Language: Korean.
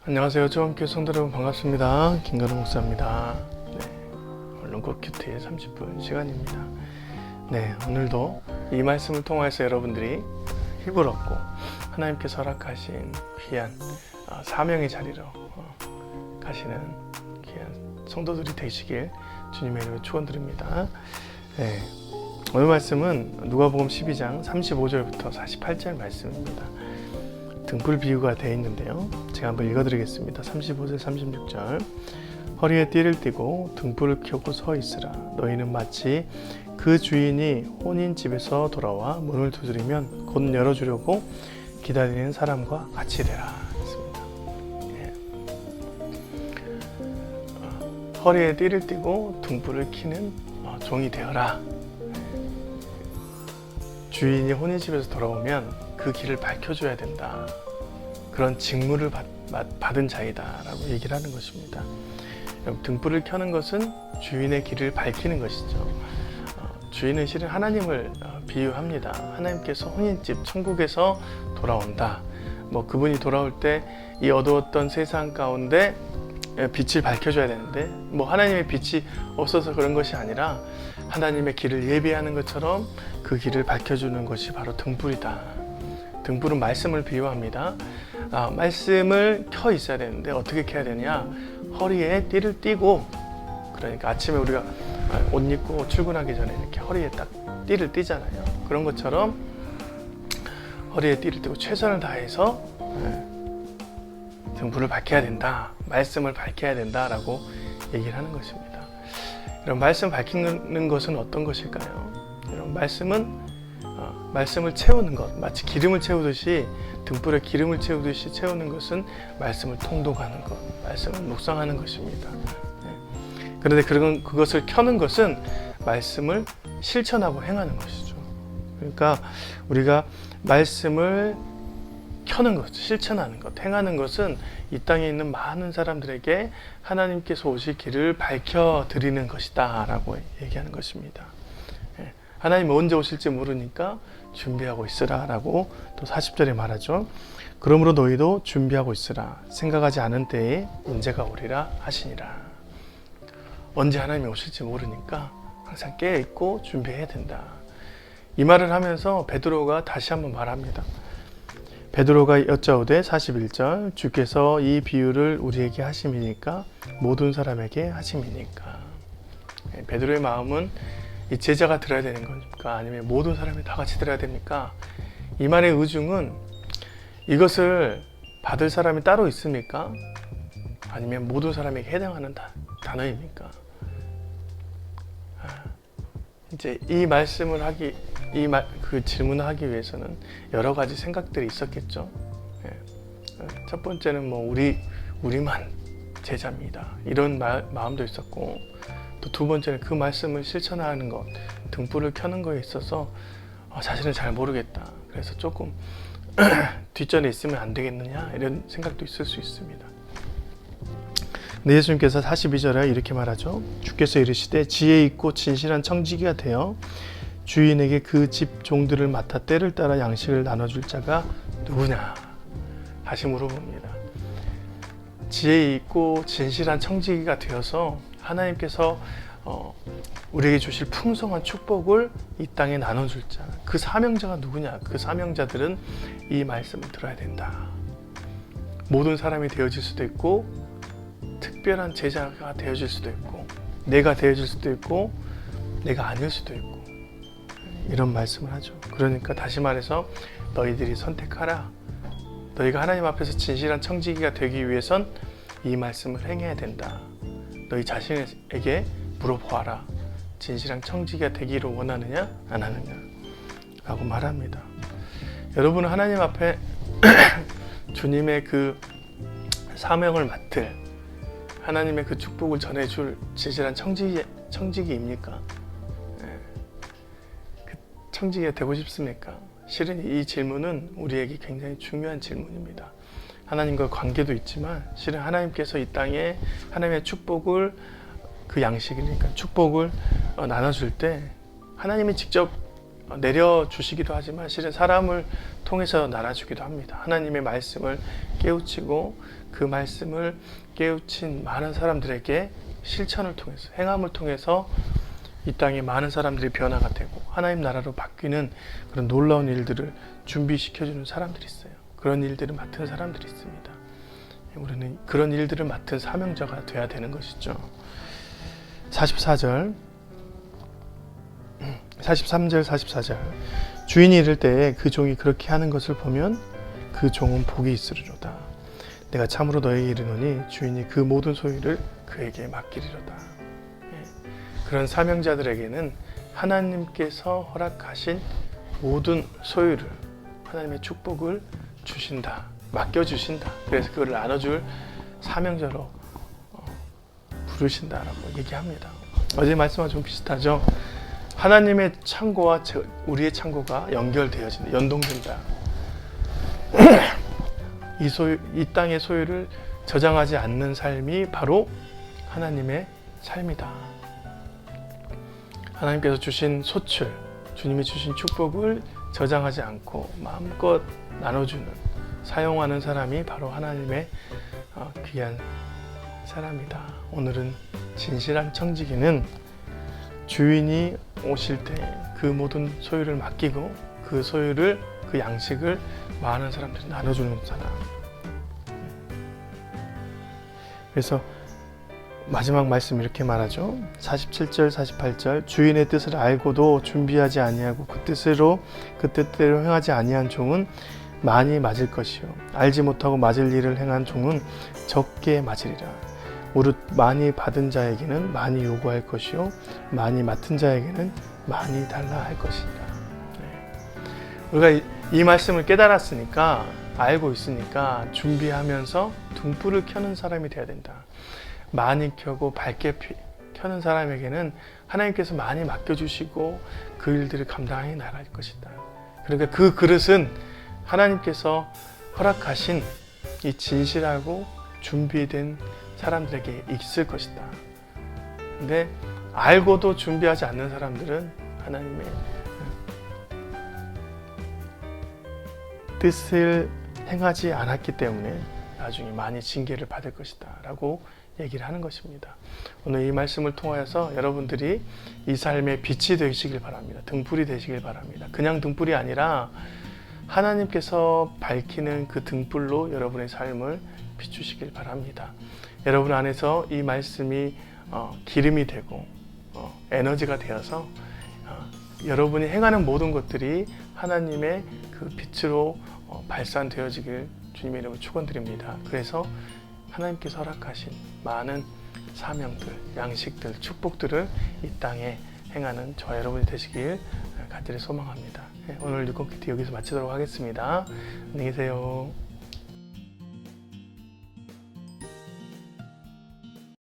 안녕하세요. 조함께 성도 여러분 반갑습니다. 김건우 목사입니다. 언론꽃 큐티의 30분 시간입니다. 오늘도 이 말씀을 통해서 여러분들이 힘을 얻고 하나님께서 허락하신 귀한 사명의 자리로 가시는 귀한 성도들이 되시길 주님의 이름으로 축원드립니다. 오늘 말씀은 누가복음 12장 35절부터 48절 말씀입니다. 등불 비유가 되어 있는데요. 제가 한번 읽어드리겠습니다. 35절 36절 허리에 띠를 띠고 등불을 켜고 서 있으라. 너희는 마치 그 주인이 혼인집에서 돌아와 문을 두드리면 곧 열어주려고 기다리는 사람과 같이 되라. 허리에 띠를 띠고 등불을 켜는 종이 되어라. 주인이 혼인집에서 돌아오면 그 길을 밝혀줘야 된다. 그런 직무를 받은 자이다 라고 얘기를 하는 것입니다. 등불을 켜는 것은 주인의 길을 밝히는 것이죠. 주인은 실은 하나님을 비유합니다. 하나님께서 혼인집 천국에서 돌아온다. 그분이 돌아올 때 이 어두웠던 세상 가운데 빛을 밝혀줘야 되는데 하나님의 빛이 없어서 그런 것이 아니라 하나님의 길을 예비하는 것처럼 그 길을 밝혀주는 것이 바로 등불이다. 등불은 말씀을 비유합니다. 말씀을 켜 있어야 되는데 어떻게 켜야 되냐? 허리에 띠를 띠고, 그러니까 아침에 우리가 옷 입고 출근하기 전에 이렇게 허리에 딱 띠를 띠잖아요. 그런 것처럼 허리에 띠를 띠고 최선을 다해서 등불을 밝혀야 된다. 말씀을 밝혀야 된다라고 얘기를 하는 것입니다. 이런 말씀 밝히는 것은 어떤 것일까요? 이런 말씀을 채우는 것, 마치 기름을 채우듯이 등불에 기름을 채우듯이 채우는 것은 말씀을 통독하는 것, 말씀을 묵상하는 것입니다. 그런데 그것을 켜는 것은 말씀을 실천하고 행하는 것이죠. 그러니까 우리가 말씀을 켜는 것, 실천하는 것, 행하는 것은 이 땅에 있는 많은 사람들에게 하나님께서 오실 길을 밝혀드리는 것이다 라고 얘기하는 것입니다. 하나님이 언제 오실지 모르니까 준비하고 있으라 라고 또 40절에 말하죠. 그러므로 너희도 준비하고 있으라. 생각하지 않은 때에 문제가 오리라 하시니라. 언제 하나님이 오실지 모르니까 항상 깨어있고 준비해야 된다. 이 말을 하면서 베드로가 다시 한번 말합니다. 베드로가 여짜오되 41절 주께서 이 비유를 우리에게 하심이니까 모든 사람에게 하심이니까. 베드로의 마음은 이 제자가 들어야 되는 겁니까? 아니면 모든 사람이 다 같이 들어야 됩니까? 이 말의 의중은 이것을 받을 사람이 따로 있습니까? 아니면 모든 사람에게 해당하는 단어입니까? 이제 이 말씀을 그 질문을 하기 위해서는 여러 가지 생각들이 있었겠죠. 첫 번째는 우리만 제자입니다. 이런 마음도 있었고, 또 두 번째는 그 말씀을 실천하는 것, 등불을 켜는 거에 있어서 자신은 잘 모르겠다. 그래서 조금 뒷전에 있으면 안 되겠느냐 이런 생각도 있을 수 있습니다. 근데 예수님께서 42절에 이렇게 말하죠. 주께서 이르시되 지혜 있고 진실한 청지기가 되어 주인에게 그 집 종들을 맡아 때를 따라 양식을 나눠줄 자가 누구냐? 다시 물어봅니다. 지혜 있고 진실한 청지기가 되어서 하나님께서 우리에게 주실 풍성한 축복을 이 땅에 나눠줄 자, 그 사명자가 누구냐? 그 사명자들은 이 말씀을 들어야 된다. 모든 사람이 되어질 수도 있고 특별한 제자가 되어질 수도 있고 내가 되어질 수도 있고 내가 아닐 수도 있고 이런 말씀을 하죠. 그러니까 다시 말해서 너희들이 선택하라. 너희가 하나님 앞에서 진실한 청지기가 되기 위해선 이 말씀을 행해야 된다. 너희 자신에게 물어보아라. 진실한 청지기가 되기를 원하느냐 안 하느냐 라고 말합니다. 여러분은 하나님 앞에 주님의 그 사명을 맡을 하나님의 그 축복을 전해줄 진실한 청지기입니까? 그 청지기가 되고 싶습니까? 실은 이 질문은 우리에게 굉장히 중요한 질문입니다. 하나님과 관계도 있지만 실은 하나님께서 이 땅에 하나님의 축복을 그 양식이니까 축복을 나눠줄 때 하나님이 직접 내려주시기도 하지만 실은 사람을 통해서 나눠주기도 합니다. 하나님의 말씀을 깨우치고 그 말씀을 깨우친 많은 사람들에게 실천을 통해서, 행함을 통해서 이 땅에 많은 사람들이 변화가 되고 하나님 나라로 바뀌는 그런 놀라운 일들을 준비시켜주는 사람들이 있어요. 그런 일들을 맡은 사람들이 있습니다. 우리는 그런 일들을 맡은 사명자가 돼야 되는 것이죠. 43절, 44절. 주인이 이를 때에 그 종이 그렇게 하는 것을 보면 그 종은 복이 있으리로다. 내가 참으로 너에게 이르노니 주인이 그 모든 소유를 그에게 맡기리로다. 그런 사명자들에게는 하나님께서 허락하신 모든 소유를, 하나님의 축복을 주신다, 맡겨주신다. 그래서 그걸 나눠줄 사명자로 부르신다라고 얘기합니다. 어제 말씀과 좀 비슷하죠. 하나님의 창고와 우리의 창고가 연결되어진다, 연동된다. 이 땅의 소유를 저장하지 않는 삶이 바로 하나님의 삶이다. 하나님께서 주신 소출, 주님이 주신 축복을 저장하지 않고 마음껏 나눠주는, 사용하는 사람이 바로 하나님의 귀한 사람이다. 오늘은 진실한 청지기는 주인이 오실 때 그 모든 소유를 맡기고 그 소유를, 그 양식을 많은 사람들이 나눠주는 사람. 그래서 마지막 말씀 이렇게 말하죠. 47절, 48절. 주인의 뜻을 알고도 준비하지 아니하고 그 뜻대로 행하지 아니한 종은 많이 맞을 것이요, 알지 못하고 맞을 일을 행한 종은 적게 맞으리라. 무릇 많이 받은 자에게는 많이 요구할 것이요, 많이 맡은 자에게는 많이 달라 할 것이니라. 우리가 이 말씀을 깨달았으니까, 알고 있으니까 준비하면서 등불을 켜는 사람이 되어야 된다. 많이 켜고 밝게 켜는 사람에게는 하나님께서 많이 맡겨주시고 그 일들을 감당해 나갈 것이다. 그러니까 그 그릇은 하나님께서 허락하신 이 진실하고 준비된 사람들에게 있을 것이다. 근데 알고도 준비하지 않는 사람들은 하나님의 뜻을 행하지 않았기 때문에 나중에 많이 징계를 받을 것이다 라고 얘기를 하는 것입니다. 오늘 이 말씀을 통하여서 여러분들이 이 삶의 빛이 되시길 바랍니다. 등불이 되시길 바랍니다. 그냥 등불이 아니라 하나님께서 밝히는 그 등불로 여러분의 삶을 비추시길 바랍니다. 여러분 안에서 이 말씀이 기름이 되고 에너지가 되어서 여러분이 행하는 모든 것들이 하나님의 그 빛으로 발산되어지길 주님의 이름으로 축원드립니다. 그래서 하나님께서 허락하신 많은 사명들, 양식들, 축복들을 이 땅에 행하는 저와 여러분이 되시길 간절히 소망합니다. 오늘 뉴콘키티 여기서 마치도록 하겠습니다. 안녕히 계세요.